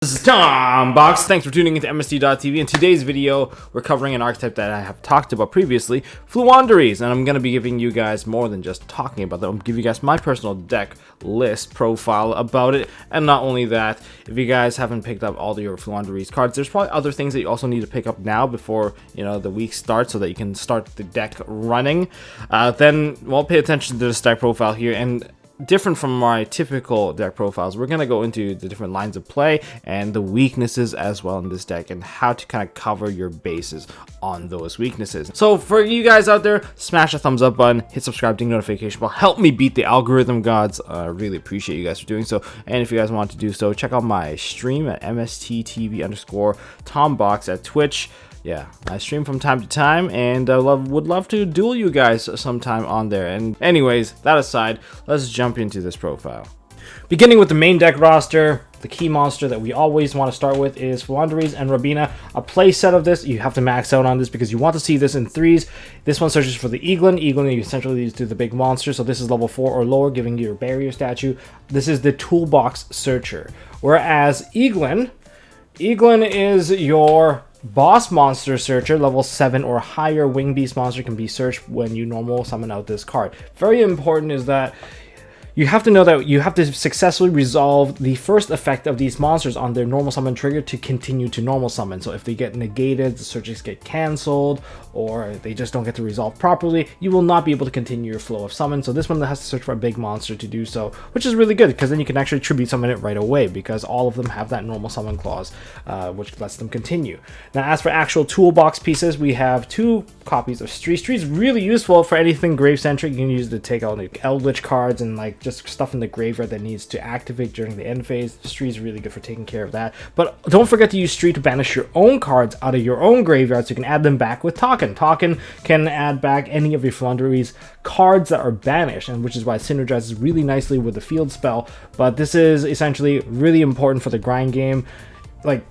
This is Tom Box. Thanks for tuning into MST.TV. In today's video, we're covering an archetype that I have talked about previously, Floowandereeze, and I'm going to be giving you guys more than just talking about them. I'm giving you guys my personal deck list profile about it, and not only that, if you guys haven't picked up all your Floowandereeze cards, there's probably other things that you also need to pick up now before the week starts, so that you can start the deck running. Then, well, pay attention to this deck profile here, and different from my typical deck profiles, we're going to go into the different lines of play and the weaknesses as well in this deck and how to kind of cover your bases on those weaknesses. So for you guys out there, smash the thumbs up button, hit subscribe, ding notification bell, help me beat the algorithm gods. I really appreciate you guys for doing so. And if you guys want to do so, check out my stream at MST.TV_TomBox at Twitch. Yeah, I stream from time to time, and I would love to duel you guys sometime on there. And anyways, that aside, let's jump into this profile. Beginning with the main deck roster, the key monster that we always want to start with is Floowandereeze and Robina. A play set of this, you have to max out on this because you want to see this in threes. This one searches for the Eaglin. Eaglin you essentially use to the big monster, so this is level 4 or lower, giving you your barrier statue. This is the toolbox searcher. Whereas Eaglin is your boss monster searcher, level 7 or higher. Wing beast monster can be searched when you normal summon out this card. Very important is that you have to know that you have to successfully resolve the first effect of these monsters on their normal summon trigger to continue to normal summon. So if they get negated, the searches get cancelled, or they just don't get to resolve properly, you will not be able to continue your flow of summon. So this one has to search for a big monster to do so, which is really good because then you can actually tribute summon it right away because all of them have that normal summon clause, which lets them continue. Now as for actual toolbox pieces, we have 2 copies of Street. Street is really useful for anything grave centric. You can use it to take out like Eldritch cards and like just stuff in the graveyard that needs to activate during the end phase. Street is really good for taking care of that. But don't forget to use Street to banish your own cards out of your own graveyard so you can add them back with Token. Token can add back any of your Floowandereeze cards that are banished, and which is why it synergizes really nicely with the field spell. But this is essentially really important for the grind game. Like,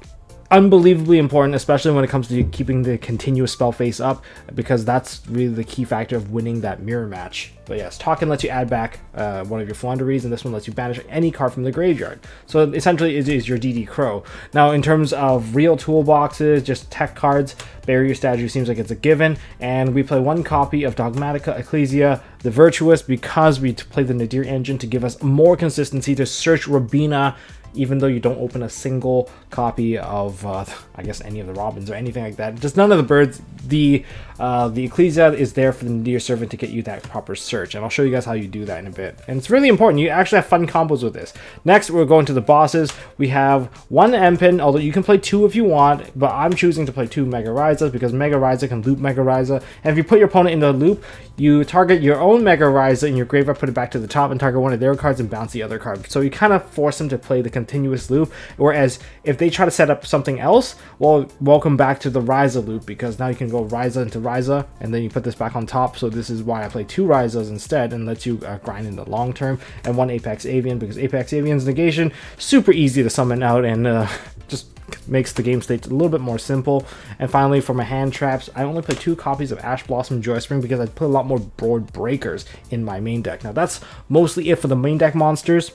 unbelievably important, especially when it comes to keeping the continuous spell face up, because that's really the key factor of winning that mirror match. But yes, Token lets you add back one of your Floowandereeze, and this one lets you banish any card from the graveyard. So essentially it is your DD Crow. Now in terms of real toolboxes, just tech cards, Barrier Statue seems like it's a given, and we play 1 copy of Dogmatica Ecclesia, the Virtuous, because we play the Nadir engine to give us more consistency to search Robina, even though you don't open a single copy of, I guess, any of the Robins or anything like that. Just none of the birds. The Ecclesia is there for the Nadir Servant to get you that proper search, and I'll show you guys how you do that in a bit. And it's really important. You actually have fun combos with this. Next, we're going to the bosses. We have 1 Empin, although you can play 2 if you want, but I'm choosing to play 2 Mega Raiza because Mega Raiza can loop Mega Raiza. And if you put your opponent in the loop, you target your own Mega Raiza in your graveyard, put it back to the top, and target one of their cards and bounce the other card. So you kind of force them to play the continuous loop, whereas if they try to set up something else, well, welcome back to the Raiza loop, because now you can go Raiza into Raiza, and then you put this back on top. So this is why I play 2 Raizas instead, and lets you grind in the long term, and 1 Apex Avian, because Apex Avian's negation, super easy to summon out, and just makes the game state a little bit more simple. And finally, for my hand traps, I only play 2 copies of Ash Blossom Joyspring because I put a lot more board breakers in my main deck. Now that's mostly it for the main deck monsters.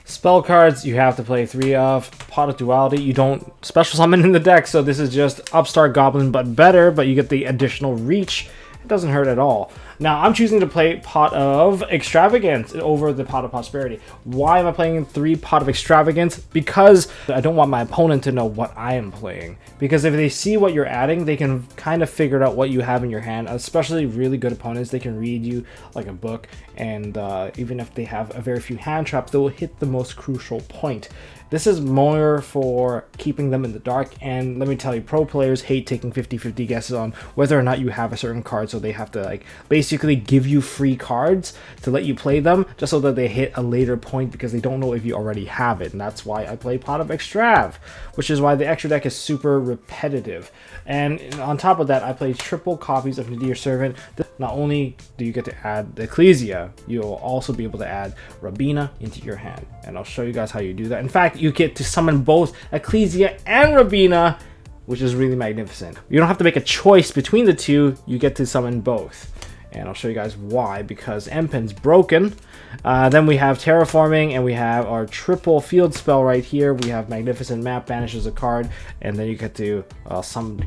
Spell cards, you have to play 3 of. Pot of Duality, you don't special summon in the deck, so this is just Upstart Goblin but better, but you get the additional reach. It doesn't hurt at all. Now, I'm choosing to play Pot of Extravagance over the Pot of Prosperity. Why am I playing 3 Pot of Extravagance? Because I don't want my opponent to know what I am playing. Because if they see what you're adding, they can kind of figure out what you have in your hand. Especially really good opponents, they can read you like a book. And even if they have a very few hand traps, they will hit the most crucial point. This is more for keeping them in the dark, and let me tell you, pro players hate taking 50-50 guesses on whether or not you have a certain card, so they have to like basically give you free cards to let you play them just so that they hit a later point because they don't know if you already have it. And that's why I play Pot of Extrav, which is why the extra deck is super repetitive. And on top of that, I play triple copies of Nadir Servant. Not only do you get to add the Ecclesia, you'll also be able to add Robina into your hand, and I'll show you guys how you do that. In fact, you get to summon both Ecclesia and Robina, which is really magnificent. You don't have to make a choice between the 2, you get to summon both. and I'll show you guys why, because M-Pen's broken. Then we have Terraforming, and we have our triple field spell right here. We have Magnificent Map, banishes a card, and then you get to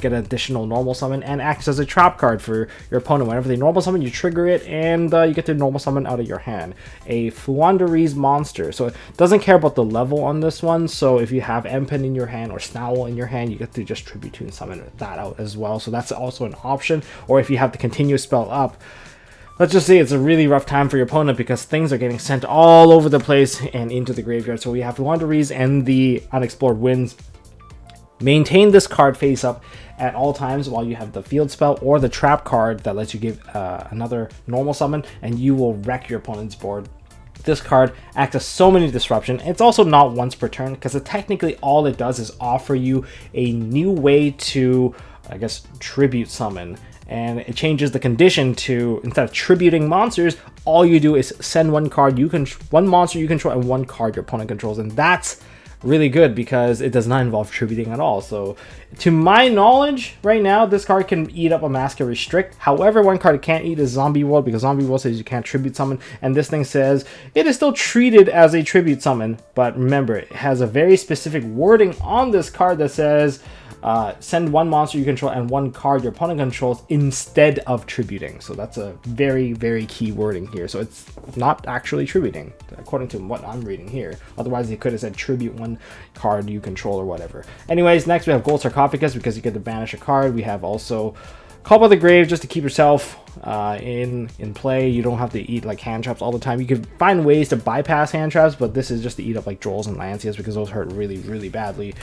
get an additional normal summon and acts as a trap card for your opponent. Whenever they normal summon, you trigger it, and you get to normal summon out of your hand a Floowandereeze monster. So it doesn't care about the level on this one, so if you have M-Pen in your hand or Snowl in your hand, you get to just Tribute to and summon that out as well. So that's also an option. Or if you have the continuous spell up, let's just say it's a really rough time for your opponent because things are getting sent all over the place and into the graveyard. So we have Floowandereeze and the Unexplored Winds. Maintain this card face up at all times while you have the field spell or the trap card that lets you give another normal summon, and you will wreck your opponent's board. This card acts as so many disruption. It's also not once per turn because technically all it does is offer you a new way to, I guess, tribute summon. And it changes the condition to, instead of tributing monsters, all you do is send one monster you control and one card your opponent controls, and that's really good because it does not involve tributing at all. So to my knowledge right now, this card can eat up a Mask and Restrict. However, one card it can't eat is Zombie World, because Zombie World says you can't tribute summon, and this thing says it is still treated as a tribute summon, but remember, it has a very specific wording on this card that says send one monster you control and one card your opponent controls instead of tributing. So that's a very, very key wording here. So it's not actually tributing, according to what I'm reading here. Otherwise, they could have said tribute one card you control or whatever. Anyways, next we have Gold Sarcophagus, because you get to banish a card. We have also Call by the Grave, just to keep yourself in play. You don't have to eat like hand traps all the time. You can find ways to bypass hand traps, but this is just to eat up like Drolls and Lancias, because those hurt really, really badly.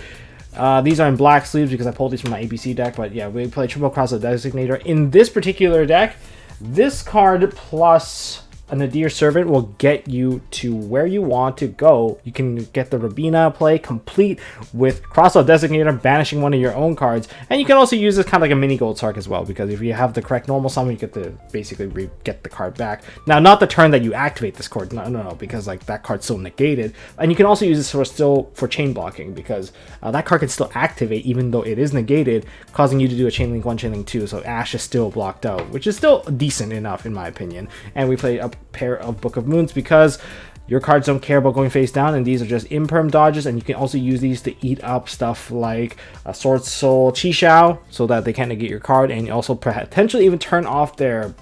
These are in black sleeves because I pulled these from my ABC deck, but yeah, we play triple Cross of Designator. In this particular deck, this card plus a Nadir Servant will get you to where you want to go. You can get the Rabina play complete with Crossout Designator, banishing one of your own cards, and you can also use this kind of like a mini Gold Sark as well, because if you have the correct normal summon, you get to basically get the card back. Now, not the turn that you activate this card, no, because like that card's still negated, and you can also use this for chain blocking, because that card can still activate even though it is negated, causing you to do a Chain Link 1, Chain Link 2, so Ash is still blocked out, which is still decent enough in my opinion. And we play a pair of Book of Moons because your cards don't care about going face down, and these are just imperm dodges, and you can also use these to eat up stuff like Sword Soul Chi-Shao so that they can't negate your card, and you also potentially even turn off their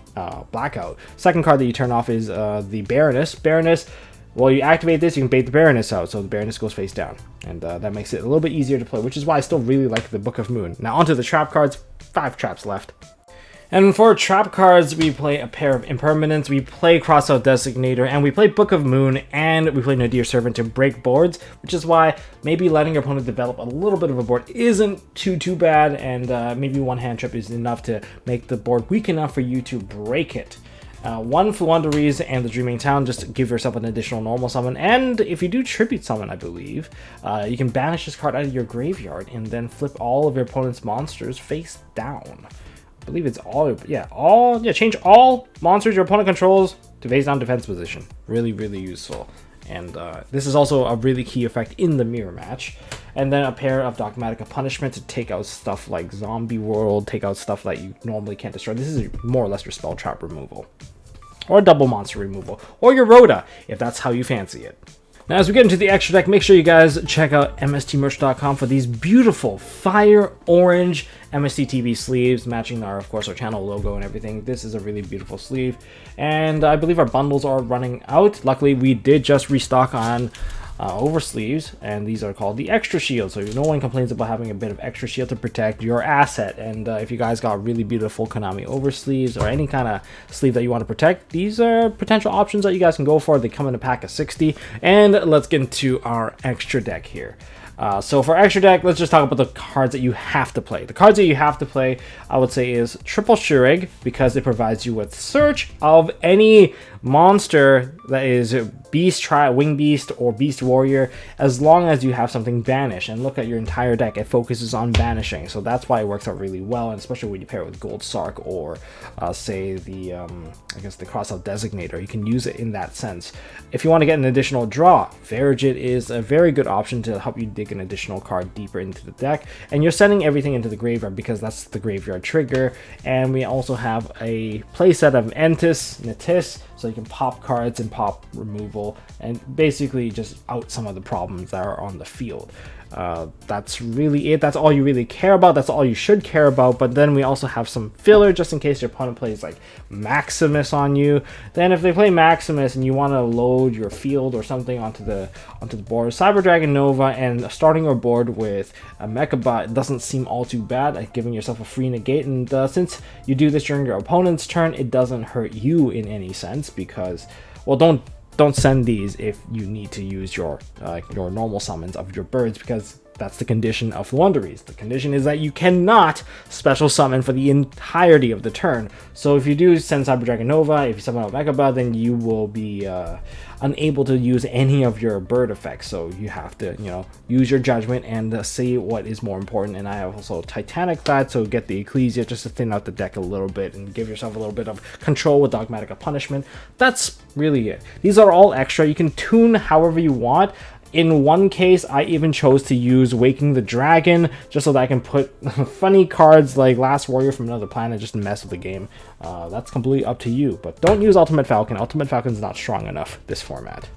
blackout. Second card that you turn off is the Baroness. Well, you activate this, you can bait the Baroness out, so the Baroness goes face down, and that makes it a little bit easier to play, which is why I still really like the Book of Moon. Now onto the trap cards. 5 traps left. And for trap cards, we play a pair of Impermanence, we play Crossout Designator, and we play Book of Moon, and we play Nadir Servant to break boards, which is why maybe letting your opponent develop a little bit of a board isn't too bad, and maybe one hand trap is enough to make the board weak enough for you to break it. One Floowandereeze and the Dreaming Town, just to give yourself an additional normal summon, and if you do tribute summon, I believe, you can banish this card out of your graveyard and then flip all of your opponent's monsters face down. I believe it's change all monsters your opponent controls to face down defense position. Really, really useful. And this is also a really key effect in the mirror match. And then a pair of Dogmatic Punishment to take out stuff like Zombie World, take out stuff that you normally can't destroy. This is more or less your spell trap removal, or double monster removal, or your Rhoda, if that's how you fancy it. Now, as we get into the extra deck, make sure you guys check out MSTmerch.com for these beautiful fire orange MST.TV sleeves, matching our, of course, our channel logo and everything. This is a really beautiful sleeve, and I believe our bundles are running out. Luckily, we did just restock on over sleeves, and these are called the Extra Shield, so no one complains about having a bit of extra shield to protect your asset. And if you guys got really beautiful Konami over sleeves or any kind of sleeve that you want to protect, these are potential options that you guys can go for. They come in a pack of 60, and let's get into our extra deck here. So for extra deck, let's just talk about the cards that you have to play. The cards that you have to play, I would say, is Triple Shureg, because it provides you with search of any monster that is Beast, Wing Beast, or Beast Warrior, as long as you have something banished. And look at your entire deck, it focuses on banishing, so that's why it works out really well, and especially when you pair it with Gold Sark or say the I guess the Crossout Designator, you can use it in that sense. If you want to get an additional draw, Verigid is a very good option to help you dig stick an additional card deeper into the deck, and you're sending everything into the graveyard because that's the graveyard trigger. And we also have a playset of Natis, so you can pop cards and pop removal and basically just out some of the problems that are on the field. That's really it. That's all you really care about. That's all you should care about. But then we also have some filler just in case your opponent plays like Maximus on you. Then if they play Maximus and you want to load your field or something onto the board, Cyber Dragon Nova and starting your board with a Mechabot doesn't seem all too bad, like giving yourself a free negate. And since you do this during your opponent's turn, it doesn't hurt you in any sense because, well, don't send these if you need to use your normal summons of your birds, because that's the condition of Floowandereeze. The condition is that you cannot special summon for the entirety of the turn. So if you do send Cyber Dragon Nova, if you summon out Mechabot, then you will be unable to use any of your bird effects. So you have to, use your judgment and see what is more important. And I have also Titanic that, so get the Ecclesia just to thin out the deck a little bit and give yourself a little bit of control with Dogmatic of Punishment. That's really it. These are all extra. You can tune however you want. In one case, I even chose to use Waking the Dragon just so that I can put funny cards like Last Warrior from Another Planet just to mess with the game. That's completely up to you, but don't use Ultimate Falcon. Ultimate Falcon's not strong enough this format.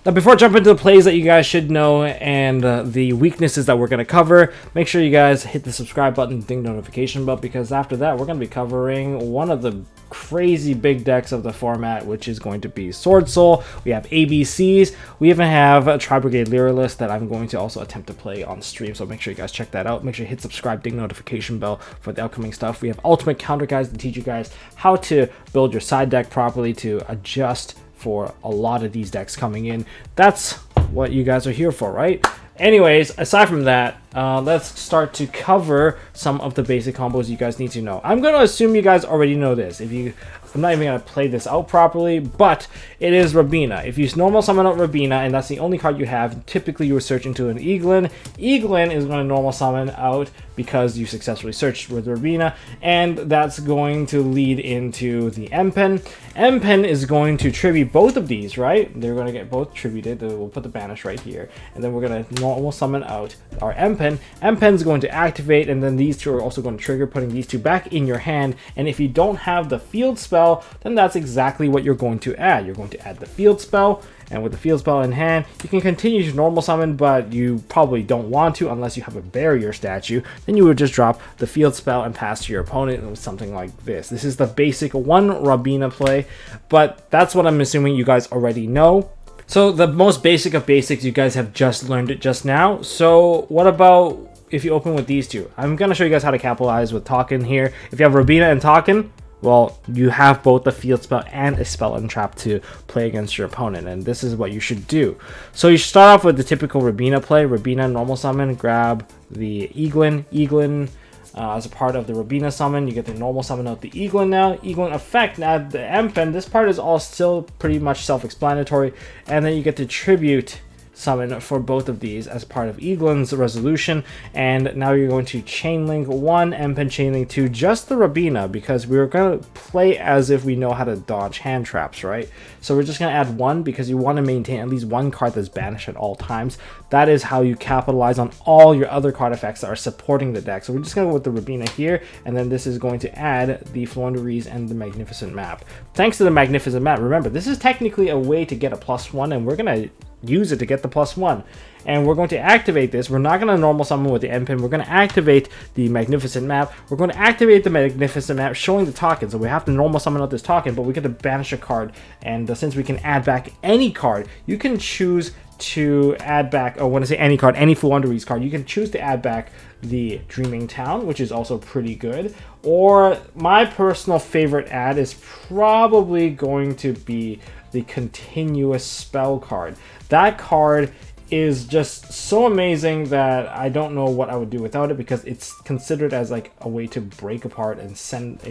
Now, before I jump into the plays that you guys should know and the weaknesses that we're going to cover, make sure you guys hit the subscribe button, ding notification bell, because after that, we're going to be covering one of the crazy big decks of the format, which is going to be Sword Soul. We have ABCs. We even have a Tri-Brigade Lyralist that I'm going to also attempt to play on stream, so make sure you guys check that out. Make sure you hit subscribe, ding notification bell for the upcoming stuff. We have Ultimate Counter Guides to teach you guys how to build your side deck properly to adjust for a lot of these decks coming in. That's what you guys are here for, right? Anyways, aside from that, let's start to cover some of the basic combos you guys need to know. I'm going to assume you guys already know this. I'm not even going to play this out properly, but it is Rabina. If you normal summon out Rabina and that's the only card you have, typically you would search into an Eaglin. Eaglin is going to normal summon out because you successfully searched with Rabina, and that's going to lead into the M-Pen. M-Pen is going to tribute both of these, right? They're going to get both tributed. We'll put the banish right here, and then we're going to normal summon out our M-Pen. M-Pen is going to activate, and then these two are also going to trigger, putting these two back in your hand. And if you don't have the field spell, then that's exactly what you're going to add. You're going to add the field spell, and with the field spell in hand, you can continue to normal summon, but you probably don't want to unless you have a barrier statue. Then you would just drop the field spell and pass to your opponent with something like this. This is the basic one Rabina play, but that's what I'm assuming you guys already know. So the most basic of basics, you guys have just learned it just now. So what about if you open with these two? I'm going to show you guys how to capitalize with Talkin here. If you have Rabina and Talkin, well, you have both the field spell and a spell and trap to play against your opponent, and this is what you should do. So you start off with the typical Rabina play. Rabina normal summon, grab the Eaglin. As a part of the Rabina summon, you get the normal summon out the Eaglin now. Eaglin effect, now the M-Pen, this part is all still pretty much self-explanatory, and then you get the tribute summon for both of these as part of Eaglin's resolution. And now you're going to chainlink 1, M-Pen chainlink 2, just the Rabina, because we're going to play as if we know how to dodge hand traps, right? So we're just going to add 1 because you want to maintain at least 1 card that's banished at all times. That is how you capitalize on all your other card effects that are supporting the deck. So we're just going to go with the Rabina here, and then this is going to add the Floowandereeze and the Magnificent Map. Thanks to the Magnificent Map, remember, this is technically a way to get a +1, and we're going to use it to get the +1, and we're going to activate this. We're not going to normal summon with the M-Pen. We're going to activate the Magnificent Map. We're going to activate the Magnificent Map showing the token, so we have to normal summon out this token, but we get to banish a card. And since we can add back any card, you can choose to add back, or when I say any card, any Floowandereeze card, you can choose to add back the Dreaming Town, which is also pretty good. Or my personal favorite add is probably going to be the Continuous Spell card. That card is just so amazing that I don't know what I would do without it, because it's considered as like a way to break apart and send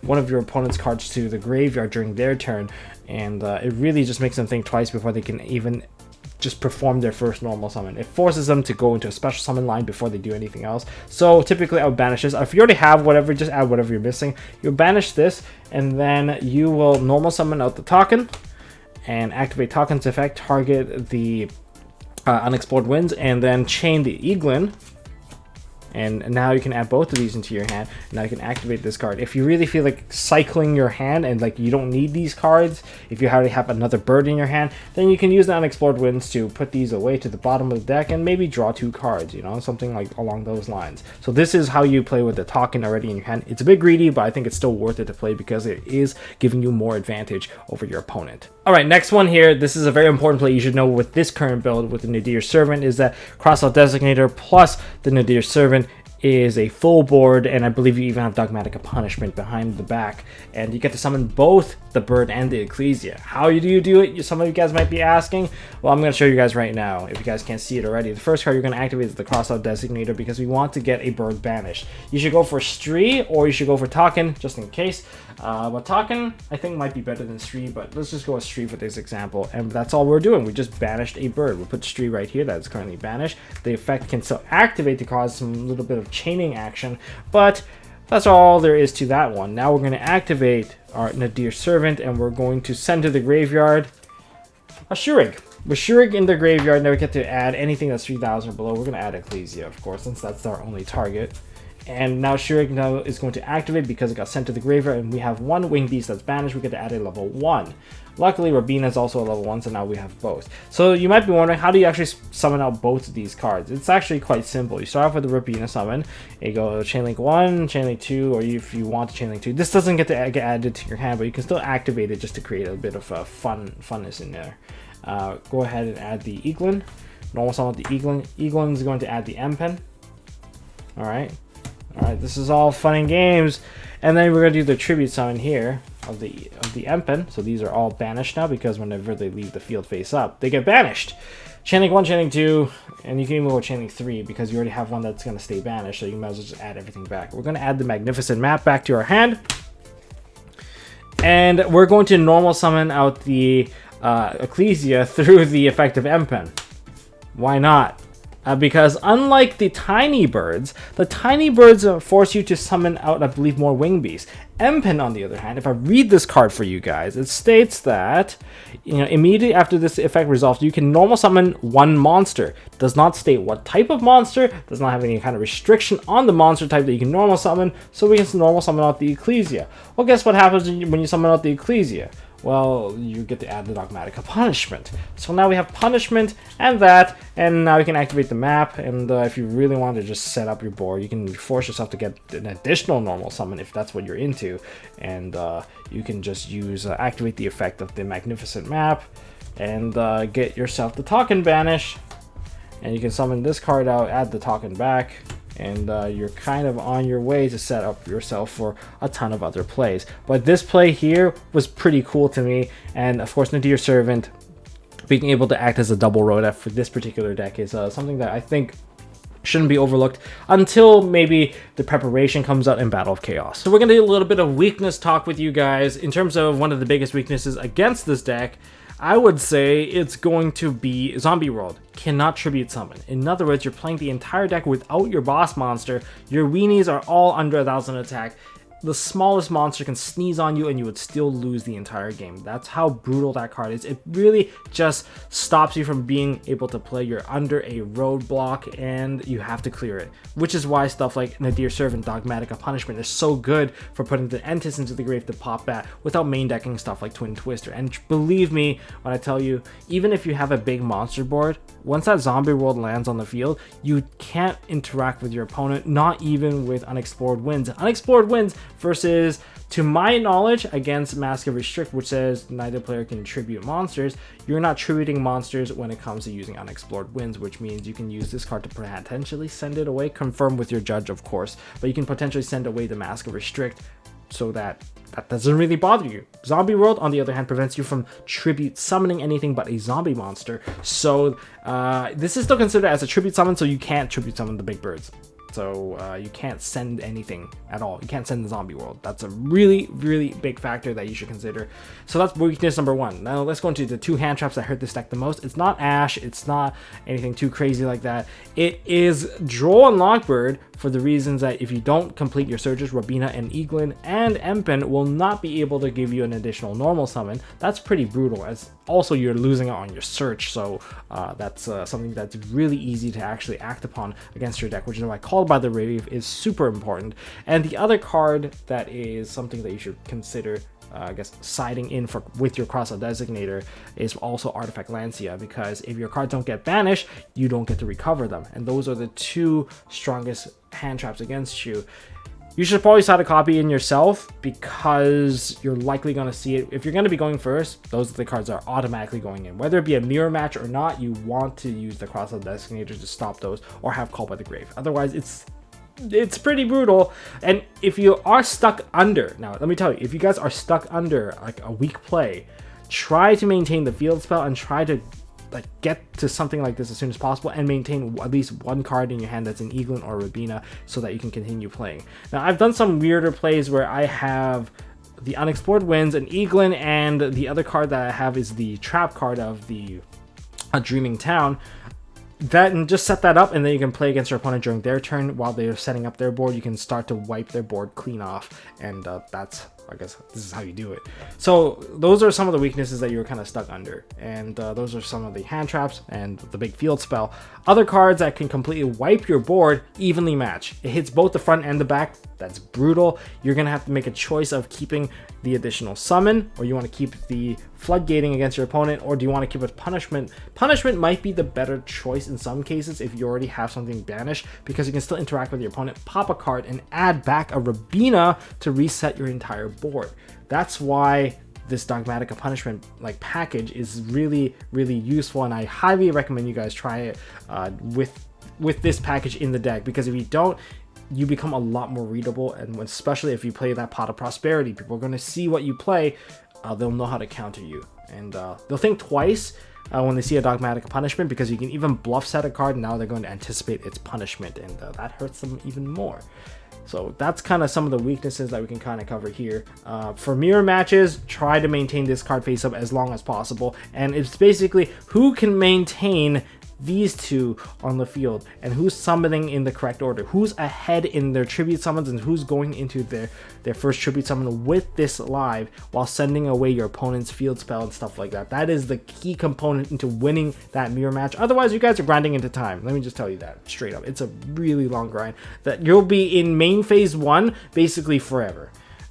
one of your opponent's cards to the graveyard during their turn, and it really just makes them think twice before they can even just perform their first normal summon. It forces them to go into a special summon line before they do anything else. So typically I would banish this. If you already have whatever, just add whatever you're missing. You banish this, and then you will normal summon out the token. and activate Talkin's effect, target the Unexplored Winds, and then chain the Eaglin. And now you can add both of these into your hand. Now you can activate this card. If you really feel like cycling your hand and like you don't need these cards, if you already have another bird in your hand, then you can use the Unexplored Winds to put these away to the bottom of the deck and maybe draw 2 cards, you know, something like along those lines. So this is how you play with the Talkin already in your hand. It's a bit greedy, but I think it's still worth it to play because it is giving you more advantage over your opponent. All right, next one here. This is a very important play you should know with this current build with the Nadir Servant, is that Crossout Designator plus the Nadir Servant is a full board, and I believe you even have Dogmatic Punishment behind the back, and you get to summon both the bird and the Ecclesia. How do you do it? Some of you guys might be asking. Well, I'm going to show you guys right now if you guys can't see it already. The first card you're going to activate is the Crossout Designator because we want to get a bird banished. You should go for Stree or you should go for Talkin just in case. But Talkin I think might be better than Stree, but let's just go with Stree for this example, and that's all we're doing. We just banished a bird. We'll put Stree right here that is currently banished. The effect can still activate to cause some little bit of chaining action, but that's all there is to that one. Now we're going to activate our Nadir Servant, and we're going to send to the graveyard a Shurig. With Shurig in the graveyard, now we get to add anything that's 3,000 or below. We're going to add Ecclesia, of course, since that's our only target. And now Shurig now is going to activate because it got sent to the graveyard, and we have 1 Winged Beast that's banished. We get to add a level 1. Luckily, Rabina is also a level 1, so now we have both. So you might be wondering, how do you actually summon out both of these cards? It's actually quite simple. You start off with the Rabina summon. You go Chainlink 1, Chainlink 2, or if you want to Chainlink 2. This doesn't get to get added to your hand, but you can still activate it just to create a bit of funness in there. Go ahead and add the Eaglin. Normal summon with the Eaglin. Eaglin is going to add the M-Pen. Alright, this is all fun and games. And then we're going to do the tribute summon here of the M-Pen. So these are all banished now because whenever they leave the field face up, they get banished. Chainlink 1, Chainlink 2, and you can even go Chainlink 3 because you already have one that's going to stay banished, so you might as well just add everything back. We're going to add the Magnificent Map back to our hand. And we're going to normal summon out the Ecclesia through the effect of M-Pen. Why not? Because unlike the tiny birds force you to summon out, I believe, more Winged Beasts. M-Pen, on the other hand, if I read this card for you guys, it states that, you know, immediately after this effect resolves, you can normal summon 1 monster. Does not state what type of monster, does not have any kind of restriction on the monster type that you can normal summon, so we can normal summon out the Ecclesia. Well, guess what happens when you summon out the Ecclesia? Well, you get to add the Dogmatic Punishment. So now we have Punishment and that, and now you can activate the map, and if you really want to just set up your board, you can force yourself to get an additional normal summon if that's what you're into, and you can just use activate the effect of the Magnificent Map, and get yourself the Talkin banish, and you can summon this card out, add the Talkin back, and you're kind of on your way to set up yourself for a ton of other plays. But this play here was pretty cool to me, and of course Nadir Servant being able to act as a double Rhoda for this particular deck is something that I think shouldn't be overlooked until maybe the preparation comes out in Battle of Chaos. So we're going to do a little bit of weakness talk with you guys. In terms of one of the biggest weaknesses against this deck, I would say it's going to be Zombie World. Cannot tribute summon. In other words, you're playing the entire deck without your boss monster. Your weenies are all under 1,000 attack. The smallest monster can sneeze on you and you would still lose the entire game. That's how brutal that card is. It really just stops you from being able to play. You're under a roadblock and you have to clear it. Which is why stuff like Nadir Servant, Dogmatic Punishment is so good for putting the Entis into the grave to pop that without main decking stuff like Twin Twister. And believe me when I tell you, even if you have a big monster board, once that Zombie World lands on the field, you can't interact with your opponent, not even with Unexplored Winds. Unexplored Winds versus, to my knowledge, against Mask of Restrict, which says neither player can tribute monsters, you're not tributing monsters when it comes to using Unexplored Winds, which means you can use this card to potentially send it away, confirm with your judge, of course, but you can potentially send away the Mask of Restrict so that doesn't really bother you. Zombie World, on the other hand, prevents you from tribute summoning anything but a zombie monster, so this is still considered as a tribute summon, so you can't tribute summon the big birds. So you can't send anything at all. You can't send the Zombie World. That's a really, really big factor that you should consider. So that's weakness number 1. Now let's go into the 2 hand traps that hurt this deck the most. It's not Ash. It's not anything too crazy like that. It is Droll and Lockbird, for the reasons that if you don't complete your surges, Rabina and Eaglin and M-Pen will not be able to give you an additional normal summon. That's pretty brutal, as also you're losing out on your search. So that's something that's really easy to actually act upon against your deck, which is why Called by the Brave is super important. And the other card that is something that you should consider I guess siding in with your Cross-Out Designator is also Artifact Lancia, because if your cards don't get banished, you don't get to recover them, and those are the two strongest hand traps against you. You should probably side a copy in yourself, because you're likely going to see it. If you're going to be going first, those are the cards that are automatically going in. Whether it be a mirror match or not, you want to use the Cross-Out Designator to stop those, or have Called by the Grave. Otherwise, it's pretty brutal. And if you are stuck under, now let me tell you, if you guys are stuck under like a weak play, try to maintain the field spell and try to like get to something like this as soon as possible, and maintain at least one card in your hand that's an Eaglin or Rabina, so that you can continue playing. Now I've done some weirder plays where I have the Unexplored Winds, an Eaglin, and the other card that I have is the trap card of the Dreaming Town. That, and just set that up, and then you can play against your opponent during their turn while they're setting up their board. You can start to wipe their board clean off, and that's, I guess, this is how you do it. So those are some of the weaknesses that you're kind of stuck under, and those are some of the hand traps and the big field spell. Other cards that can completely wipe your board, Evenly Match. It hits both the front and the back. That's brutal. You're gonna have to make a choice of keeping the additional summon, or you want to keep the floodgating against your opponent, or do you want to keep it punishment? Punishment might be the better choice in some cases if you already have something banished, because you can still interact with your opponent, pop a card, and add back a Rabina to reset your entire board. That's why this Dogmatica Punishment like package is really, really useful, and I highly recommend you guys try it with this package in the deck, because if you don't, you become a lot more readable, and especially if you play that Pot of Prosperity, people are going to see what you play. They'll know how to counter you, and they'll think twice when they see a Dogmatic Punishment, because you can even bluff set a card, and now they're going to anticipate its punishment, and that hurts them even more. So that's kind of some of the weaknesses that we can kind of cover here. For mirror matches, try to maintain this card face up as long as possible, and it's basically who can maintain these two on the field, and who's summoning in the correct order, who's ahead in their tribute summons, and who's going into their first tribute summon with this live while sending away your opponent's field spell and stuff like that. That is the key component into winning that mirror match. Otherwise, you guys are grinding into time. Let me just tell you that straight up. It's a really long grind that you'll be in main phase 1 basically forever.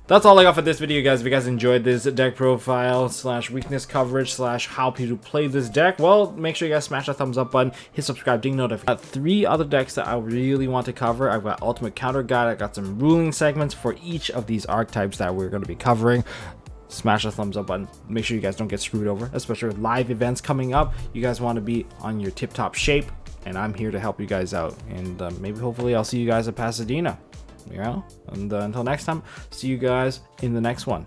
That's all I got for this video, guys. If you guys enjoyed this deck profile / weakness coverage / how to play this deck, well, make sure you guys smash that thumbs up button, hit subscribe, ding notification. I've got 3 other decks that I really want to cover. I've got Ultimate Counter Guide. I've got some ruling segments for each of these archetypes that we're going to be covering. Smash the thumbs up button. Make sure you guys don't get screwed over, especially with live events coming up. You guys want to be on your tip-top shape, and I'm here to help you guys out. And maybe hopefully I'll see you guys at Pasadena. You know, and until next time, see you guys in the next one.